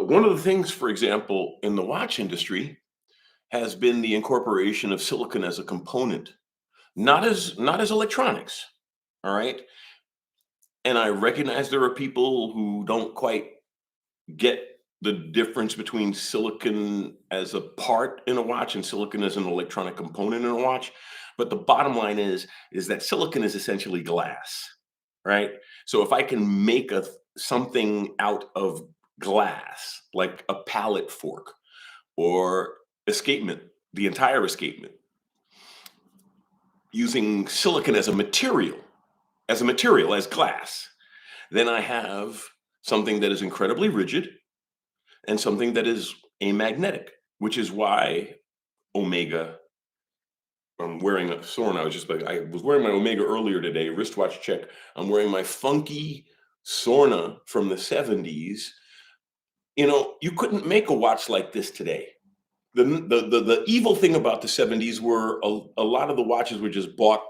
One of the things, for example, in the watch industry has been the incorporation of silicon as a component, not as electronics. All right. And I recognize there are people who don't quite get the difference between silicon as a part in a watch and silicon as an electronic component in a watch. But the bottom line is that silicon is essentially glass, right? So if I can make something out of glass, like a pallet fork or escapement, the entire escapement, using silicon as glass, then I have something that is incredibly rigid and something that is amagnetic, which is why Omega. I'm wearing a Sorn. I was wearing my Omega earlier today, wristwatch check. I'm wearing my funky Sorna from the 70s. You couldn't make a watch like this today. The evil thing about the 70s were a lot of the watches were just bought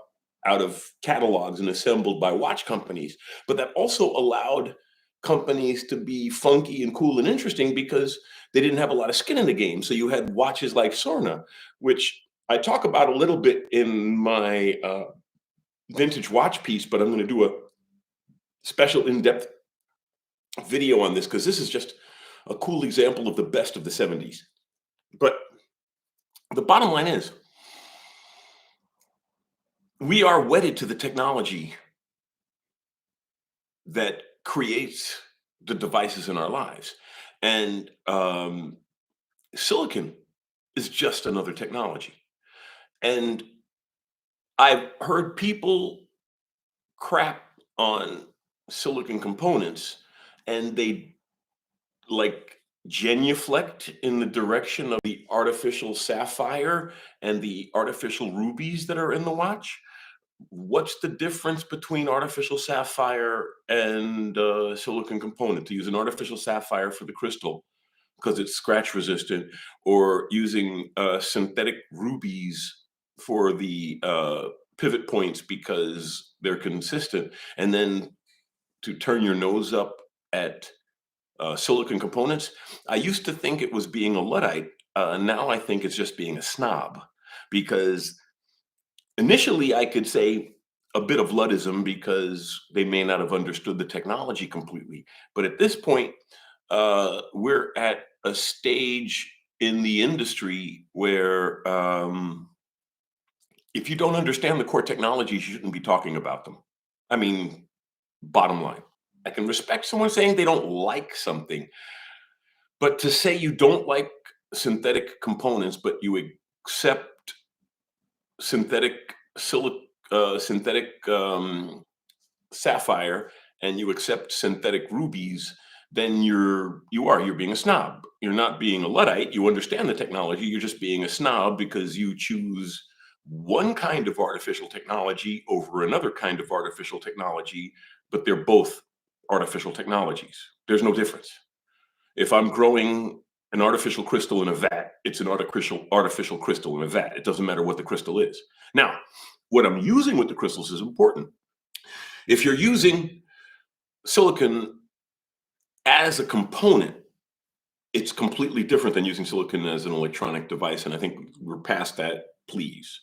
out of catalogs and assembled by watch companies. But that also allowed companies to be funky and cool and interesting because they didn't have a lot of skin in the game. So you had watches like Sorna, which I talk about a little bit in my vintage watch piece, but I'm going to do a special in-depth video on this because this is just a cool example of the best of the 70s. But the bottom line is, we are wedded to the technology that creates the devices in our lives. And silicon is just another technology. And I've heard people crap on silicon components and they like genuflect in the direction of the artificial sapphire and the artificial rubies that are in the watch. What's the difference between artificial sapphire and silicon component? To use an artificial sapphire for the crystal because it's scratch resistant, or using synthetic rubies for the pivot points because they're consistent, and then to turn your nose up at silicon components. I used to think it was being a Luddite. Now I think it's just being a snob, because initially I could say a bit of Luddism because they may not have understood the technology completely. But at this point, we're at a stage in the industry where if you don't understand the core technologies, you shouldn't be talking about them. I mean, bottom line. I can respect someone saying they don't like something, but to say you don't like synthetic components, but you accept synthetic synthetic sapphire, and you accept synthetic rubies, then you're being a snob. You're not being a Luddite. You understand the technology. You're just being a snob because you choose one kind of artificial technology over another kind of artificial technology, but they're both artificial technologies. There's no difference. If I'm growing an artificial crystal in a vat, it's an artificial crystal in a vat. It doesn't matter what the crystal is. Now, what I'm using with the crystals is important. If you're using silicon as a component, it's completely different than using silicon as an electronic device. And I think we're past that, please.